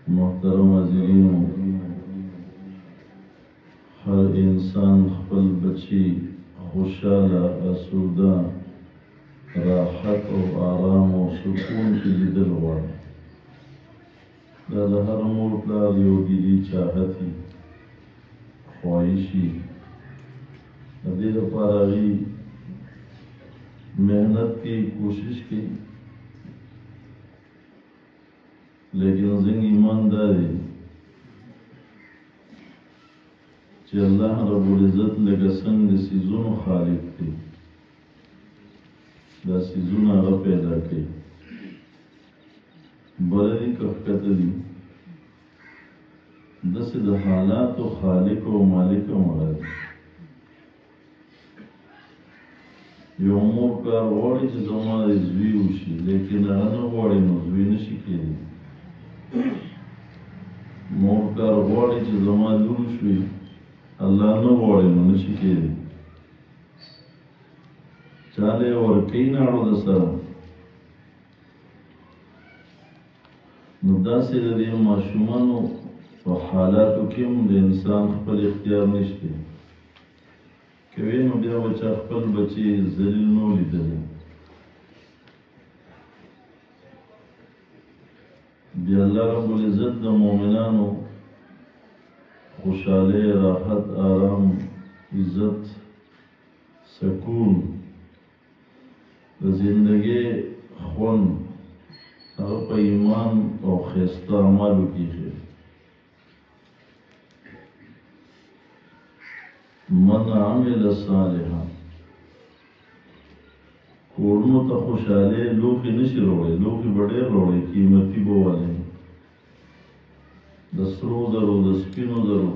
मोहतरम हाज़रीन, हर इंसान खपल बची खुशाला आसूदा राहत और आराम और सुकून के लिदल वाला दा हर मोर प्लार यो दिली चाहती ख्वाहिशी अदे लपारागी मेहनत की कोशिश की, लेकिन जिंग ईमानदारी कि अल्लाह रब्बुल इज़्ज़त लगा संग सीज़ों खालिक थी दा सीज़ों आगा पैदा की बलदी कफ़कतली दस द हालात व खालिक व मालिक मराद यो मोर कार वाड़ी च जमा ज़वी उशी, लेकिन आना वाड़ी नो ज़वी नशी केली मोर कार वाड़ी च जमा लूशवी अल्लाह नो वाड़ी नो नशी केली चाले और कई नाड़ो दसरा नुदा से दे माशुमानो व हालात किम दे इंसान खपल इख्तियार नशते कवे नो बिया बच्चा खपल बच्चे जलील नो लिदले बिया अल्लाह रब्बुल इज़्ज़त द मोमिनानो खुशाले राहत आराम इज़्ज़त सकून द जिंदगी खुन अगर ईमान और खिस्ता अमाल की है मन आमिल सालिहा कोड़नों तक खुशाले लोग नशी रोड़े लोग बड़े रोड़े कीमती बो वाले दसरो जरो दस्पिनो जरो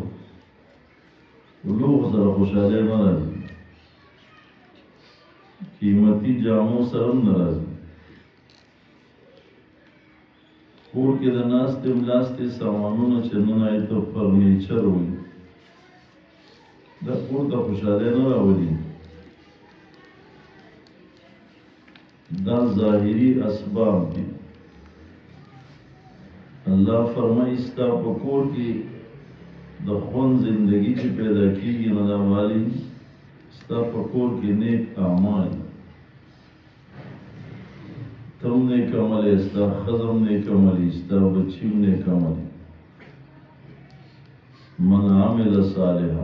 लोग जरा खुशाले नाराजी कीमती जामों सरम नाराजी कोर के दनास्ते मिलास्ते सामानों न चनन आए तो फर्नीचर हुई दा कोर का खुशाले नारावली दा ज़ाहिरी असबाब दी अल्लाह फरमाई इसका पकोर की दखवन जिंदगी की पैदा की नदा वाली इसका पकोर की नेक आमाल तुम ने कमल इसका खजम ने कमल इसका बच्ची ने कमल मन आमिल सालिहा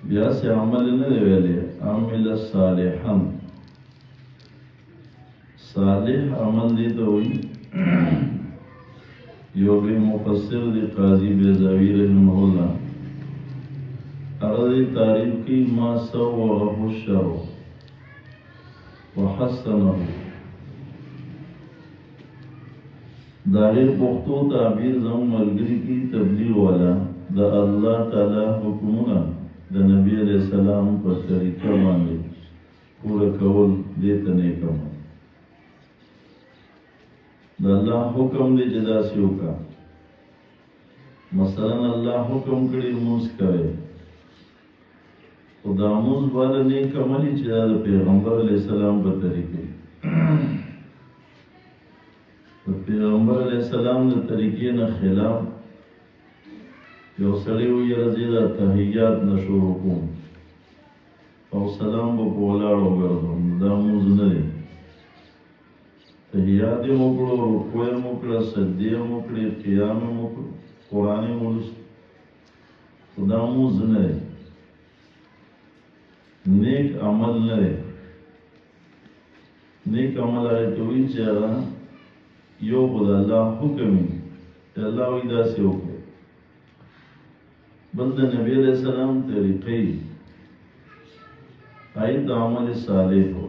ब्याह से अमल न देवेले आमिल सालिहन सालिह अमल दी तो हुई योगी मुफस्सिर दी काजी बेज़ावी रहमहुल्लाह अरदी तारीफ की मा सव्वरहु शर्अ व हस्सनहु दागे पुख्तो ताबीर जम मलगरी की तब्दील वाला द अल्लाह ताला हुक्मुना द नबी अलैहि सलाम पर तरीका मांगे पूरा कौल देते नहीं कम द अल्लाह हुक्म दे जदा से होगा मसलन अल्लाह हुक्म करी मुझ करे खुदा मुझ वाला ने कमली चला पैगंबर अलैहि सलाम पर तरीके तो पैगंबर अलैहि सलाम के तरीके न खिलाफ यो सड़ी हुई रजीदा तहियात न शुरू को और सलाम वो पोलाड़ो गर्दो दामुज नरे तहियात मुकड़ो रुकोए मुकड़ा सज्जे मुकड़े क़ियाम मुकड़ो कुरान मुलस दामुज नरे नेक अमल नरे नेक अमल आए तो ही चारा यो खुदा अल्लाह हुक्म अल्लाह विदा से हुक्म बंद नबी अलैहि सलाम तरीक़े आयत अमल साले हो